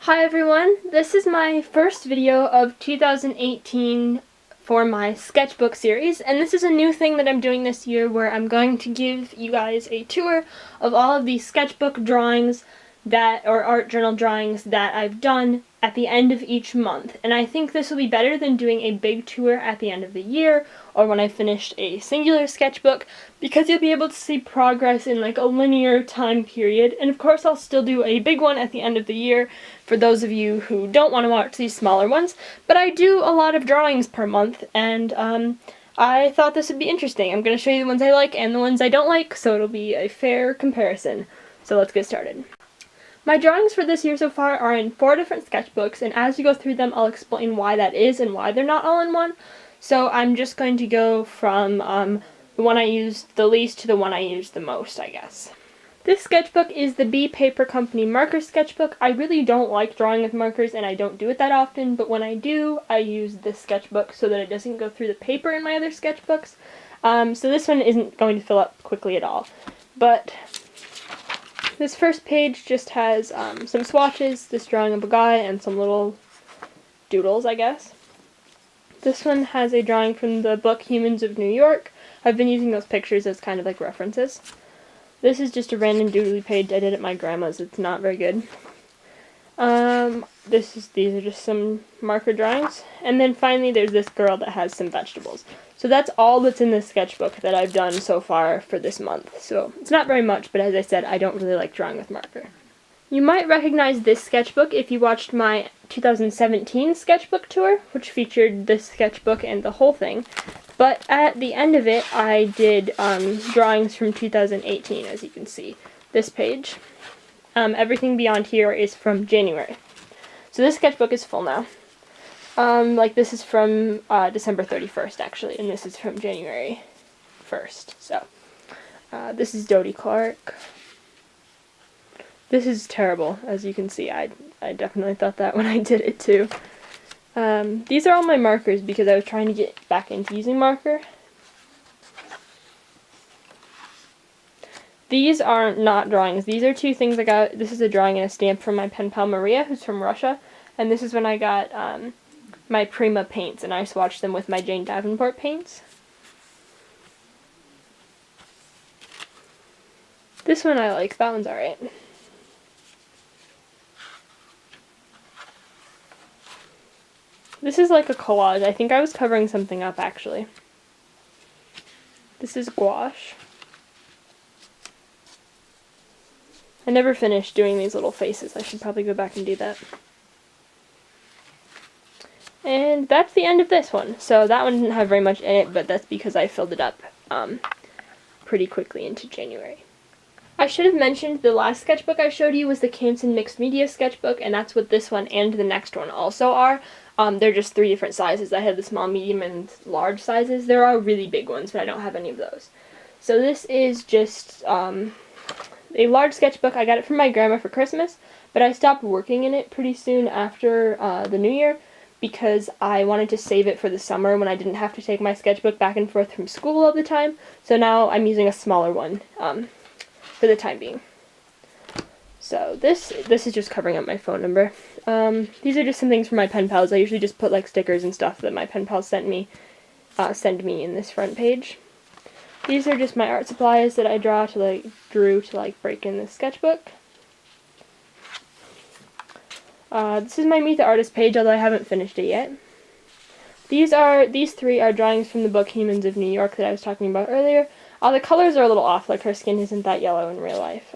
Hi everyone, this is my first video of 2018 for my sketchbook series, and this is a new thing that I'm doing this year where I'm going to give you guys a tour of all of the sketchbook drawings or art journal drawings that I've done at the end of each month. And I think this will be better than doing a big tour at the end of the year or when I finished a singular sketchbook, because you'll be able to see progress in like a linear time period. And of course I'll still do a big one at the end of the year for those of you who don't want to watch these smaller ones, but I do a lot of drawings per month, and I thought this would be interesting. I'm going to show you the ones I like and the ones I don't like, so it'll be a fair comparison. So let's get started. My drawings for this year so far are in 4 different sketchbooks, and as you go through them I'll explain why that is and why they're not all in one. So I'm just going to go from the one I used the least to the one I used the most, I guess. This sketchbook is the B Paper Company marker sketchbook. I really don't like drawing with markers and I don't do it that often, but when I do, I use this sketchbook so that it doesn't go through the paper in my other sketchbooks. So this one isn't going to fill up quickly at all. But this first page just has some swatches, this drawing of a guy, and some little doodles, I guess. This one has a drawing from the book Humans of New York. I've been using those pictures as kind of like references. This is just a random doodly page I did at my grandma's. It's not very good. These are just some marker drawings. And then finally there's this girl that has some vegetables. So that's all that's in this sketchbook that I've done so far for this month. So it's not very much, but as I said, I don't really like drawing with marker. You might recognize this sketchbook if you watched my 2017 sketchbook tour, which featured this sketchbook and the whole thing. But at the end of it, I did drawings from 2018, as you can see. This page. Everything beyond here is from January. So this sketchbook is full now. Like this is from December 31st, actually, and this is from January 1st. So this is Dodie Clark. This is terrible, as you can see. I definitely thought that when I did it too. These are all my markers because I was trying to get back into using marker. These are not drawings. These are 2 things I got. This is a drawing and a stamp from my pen pal Maria, who's from Russia. And this is when I got my Prima paints, and I swatched them with my Jane Davenport paints. This one I like. That one's alright. This is like a collage. I think I was covering something up, actually. This is gouache. I never finished doing these little faces. I should probably go back and do that. And that's the end of this one. So that one didn't have very much in it, but that's because I filled it up pretty quickly into January. I should have mentioned the last sketchbook I showed you was the Canson Mixed Media sketchbook, and that's what this one and the next one also are. They're just 3 different sizes. I have the small, medium, and large sizes. There are really big ones, but I don't have any of those. So this is just a large sketchbook. I got it from my grandma for Christmas, but I stopped working in it pretty soon after the new year because I wanted to save it for the summer when I didn't have to take my sketchbook back and forth from school all the time. So now I'm using a smaller one for the time being. So this is just covering up my phone number. These are just some things from my pen pals. I usually just put like stickers and stuff that my pen pals send me in this front page. These are just my art supplies that I drew to break in this sketchbook. This is my Meet the Artist page, although I haven't finished it yet. These 3 are drawings from the book Humans of New York that I was talking about earlier. The colors are a little off, like her skin isn't that yellow in real life.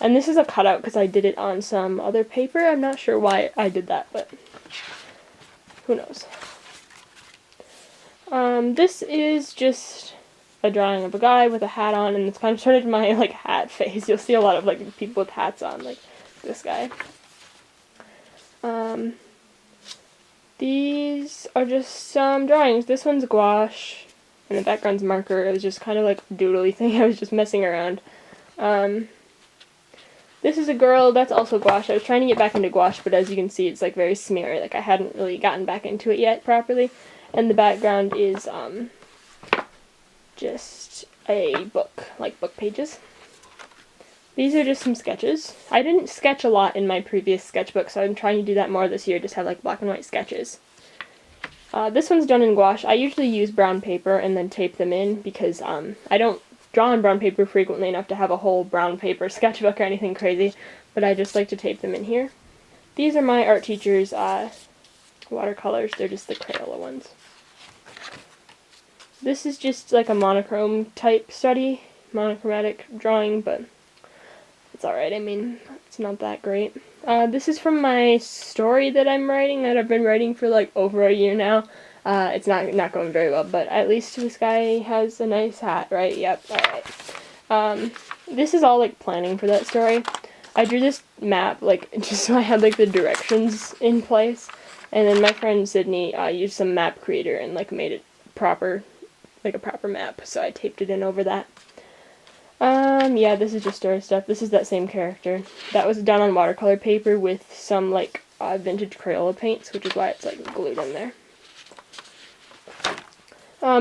And this is a cutout because I did it on some other paper. I'm not sure why I did that, but who knows. This is just a drawing of a guy with a hat on, and it's kind of sort of my hat face. You'll see a lot of people with hats on, like this guy. These are just some drawings. This one's gouache, and the background's marker. It was just kind of like a doodly thing. I was just messing around. This is a girl. That's also gouache. I was trying to get back into gouache, but as you can see, it's very smeary. I hadn't really gotten back into it yet properly. And the background is just a book, book pages. These are just some sketches. I didn't sketch a lot in my previous sketchbook, so I'm trying to do that more this year, just have like black and white sketches. This one's done in gouache. I usually use brown paper and then tape them in because I don't draw on brown paper frequently enough to have a whole brown paper sketchbook or anything crazy, but I just like to tape them in here. These are my art teacher's watercolors. They're just the Crayola ones. This is just like a monochrome type study, monochromatic drawing, but it's alright. I mean, it's not that great. This is from my story that I'm writing, that I've been writing for like over a year now. It's not going very well, but at least this guy has a nice hat, right? Yep, alright. This is all like planning for that story. I drew this map, like, just so I had like the directions in place, and then my friend Sydney used some map creator and like made it proper, like a proper map, so I taped it in over that. Yeah, this is just story stuff. This is that same character. That was done on watercolor paper with some, like, vintage Crayola paints, which is why it's, like, glued in there.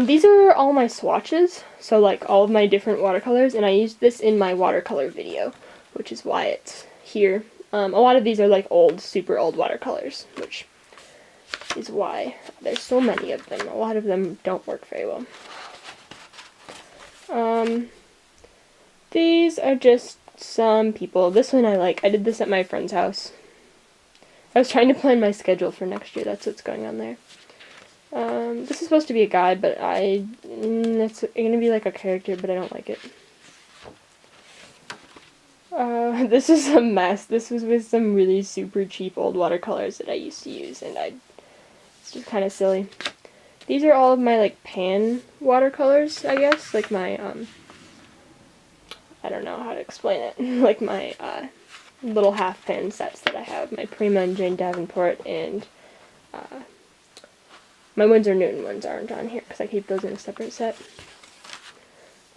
These are all my swatches, so, like, all of my different watercolors, and I used this in my watercolor video, which is why it's here. A lot of these are, like, old, super old watercolors, which is why there's so many of them. A lot of them don't work very well. These are just some people. This one I like. I did this at my friend's house. I was trying to plan my schedule for next year. That's what's going on there. This is supposed to be a guy, but it's going to be like a character, but I don't like it. This is a mess. This was with some really super cheap old watercolors that I used to use, and it's just kind of silly. These are all of my, like, pan watercolors, I guess. Like my, I don't know how to explain it. Like my, little half pan sets that I have. My Prima and Jane Davenport, and, my Winsor Newton ones aren't on here because I keep those in a separate set.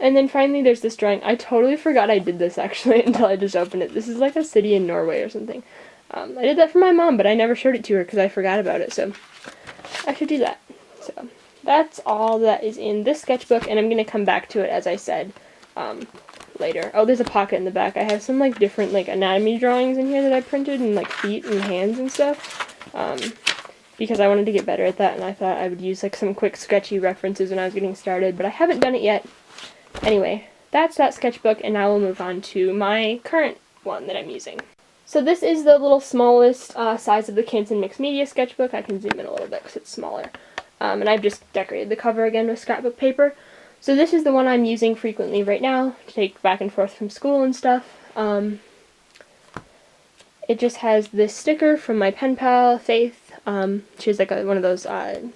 And then finally there's this drawing. I totally forgot I did this actually until I just opened it. This is like a city in Norway or something. I did that for my mom, but I never showed it to her because I forgot about it, so I should do that. So that's all that is in this sketchbook, and I'm going to come back to it, as I said, later. Oh, there's a pocket in the back. I have some, like, different, like, anatomy drawings in here that I printed, and, like, feet and hands and stuff, because I wanted to get better at that, and I thought I would use, like, some quick sketchy references when I was getting started, but I haven't done it yet. Anyway, that's that sketchbook, and now we'll move on to my current one that I'm using. So this is the little smallest size of the Canson Mixed Media sketchbook. I can zoom in a little bit because it's smaller. And I've just decorated the cover again with scrapbook paper. So this is the one I'm using frequently right now to take back and forth from school and stuff. It just has this sticker from my pen pal, Faith. She has like one of those, I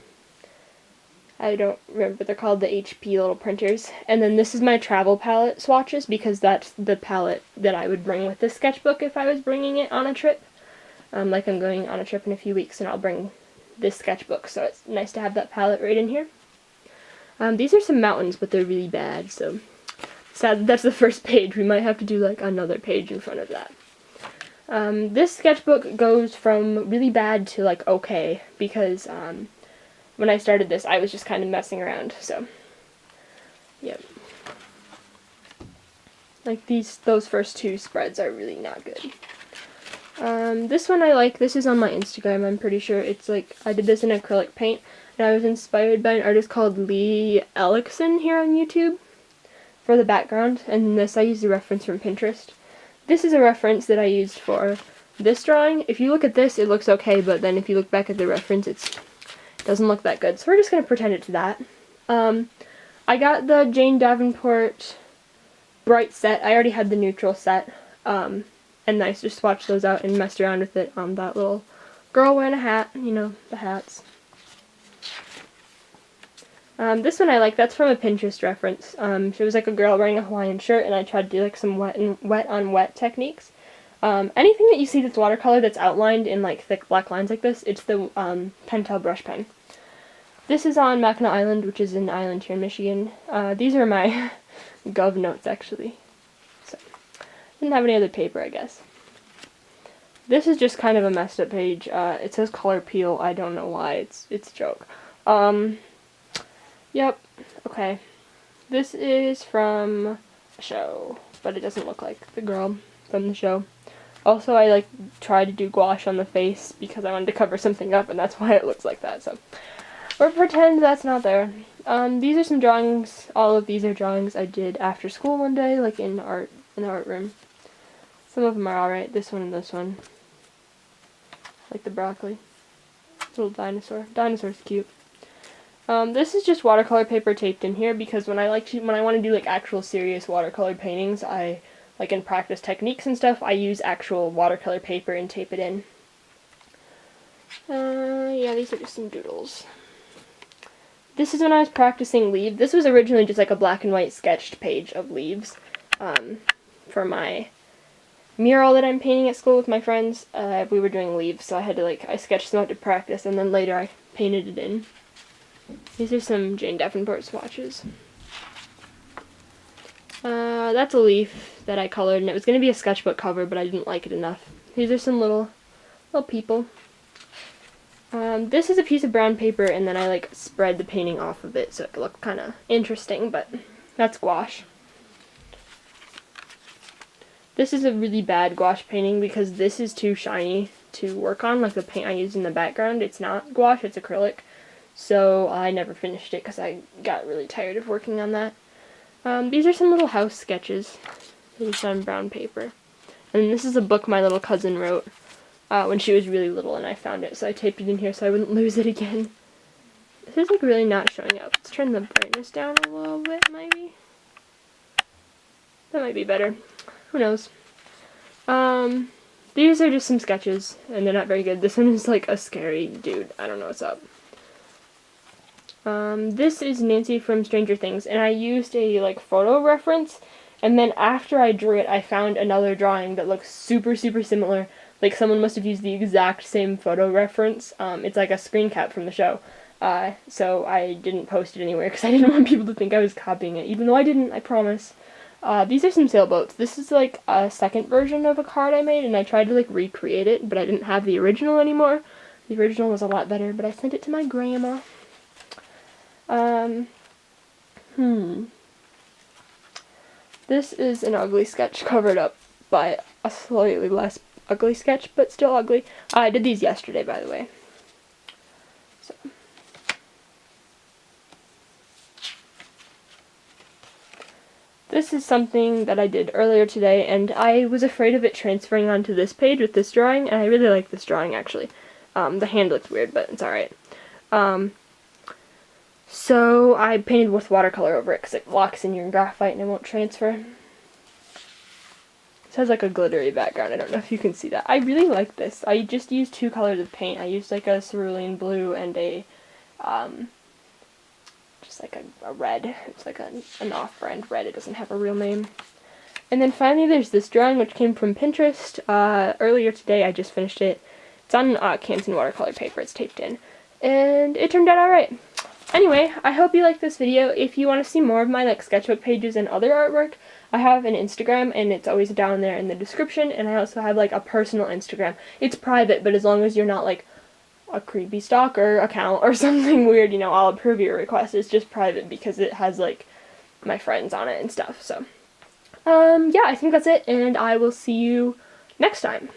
don't remember what they're called, the HP little printers. And then this is my travel palette swatches, because that's the palette that I would bring with this sketchbook if I was bringing it on a trip. Like I'm going on a trip in a few weeks and I'll bring this sketchbook, so it's nice to have that palette right in here. These are some mountains, but they're really bad, so sad that that's the first page. We might have to do like another page in front of that. This sketchbook goes from really bad to like okay, because when I started this I was just kind of messing around, so yep. Like those first two spreads are really not good. This one I like. This is on my Instagram, I'm pretty sure. It's like, I did this in acrylic paint, and I was inspired by an artist called Lee Ellickson here on YouTube for the background, and this I used a reference from Pinterest. This is a reference that I used for this drawing. If you look at this, it looks okay, but then if you look back at the reference, it doesn't look that good, so we're just going to pretend it's that. I got the Jane Davenport Bright set. I already had the neutral set, and I just swatched those out and messed around with it on that little girl wearing a hat, you know, the hats. This one I like. That's from a Pinterest reference. She was like a girl wearing a Hawaiian shirt, and I tried to do like some wet on wet techniques. Anything that you see that's watercolor that's outlined in like thick black lines like this, it's the Pentel brush pen. This is on Mackinac Island, which is an island here in Michigan. These are my Gov notes, actually. So, didn't have any other paper, I guess. This is just kind of a messed up page. It says color peel. I don't know why. It's a joke. Yep. Okay. This is from a show. but it doesn't look like the girl from the show. Also, I like tried to do gouache on the face because I wanted to cover something up, and that's why it looks like that. So we'll pretend that's not there. These are some drawings. All of these are drawings I did after school one day, like in the art room. Some of them are alright. This one and this one. Like the broccoli. Little dinosaur. Dinosaur's cute. This is just watercolor paper taped in here because when I want to do like actual serious watercolor paintings, like in practice techniques and stuff, I use actual watercolor paper and tape it in. Yeah, these are just some doodles. This is when I was practicing leaves. This was originally just like a black and white sketched page of leaves for my mural that I'm painting at school with my friends. We were doing leaves, so I sketched them out to practice, and then later I painted it in. These are some Jane Davenport swatches. That's a leaf that I colored, and it was going to be a sketchbook cover, but I didn't like it enough. These are some little people. This is a piece of brown paper, and then I like spread the painting off of it so it could look kind of interesting, but that's gouache. This is a really bad gouache painting because this is too shiny to work on, like the paint I used in the background. It's not gouache, it's acrylic. So I never finished it because I got really tired of working on that. These are some little house sketches. These are on brown paper. And this is a book my little cousin wrote when she was really little, and I found it, so I taped it in here so I wouldn't lose it again. This is like really not showing up. Let's turn the brightness down a little bit, maybe. That might be better. Who knows? These are just some sketches, and they're not very good. This one is like a scary dude. I don't know what's up. This is Nancy from Stranger Things, and I used a like photo reference, and then after I drew it, I found another drawing that looks super similar. Like someone must have used the exact same photo reference. It's like a screen cap from the show. So I didn't post it anywhere because I didn't want people to think I was copying it, even though I didn't, I promise. These are some sailboats. This is like a second version of a card I made, and I tried to like recreate it, but I didn't have the original anymore. The original was a lot better, but I sent it to my grandma. This is an ugly sketch covered up by a slightly less ugly sketch, but still ugly. I did these yesterday, by the way. So. This is something that I did earlier today, and I was afraid of it transferring onto this page with this drawing, and I really like this drawing, actually. The hand looks weird, but it's alright. So I painted with watercolor over it because it locks in your graphite and it won't transfer. This has like a glittery background. I don't know if you can see that. I really like this. I just used two colors of paint. I used like a cerulean blue and a just like a red. It's like an off-brand red. It doesn't have a real name. And then finally there's this drawing which came from Pinterest. Earlier today I just finished it. It's on Canson watercolor paper. It's taped in. And it turned out alright. Anyway, I hope you liked this video. If you want to see more of my like sketchbook pages and other artwork, I have an Instagram, and it's always down there in the description, and I also have like a personal Instagram. It's private, but as long as you're not like a creepy stalker account or something weird, you know, I'll approve your request. It's just private because it has like my friends on it and stuff. So, yeah, I think that's it, and I will see you next time.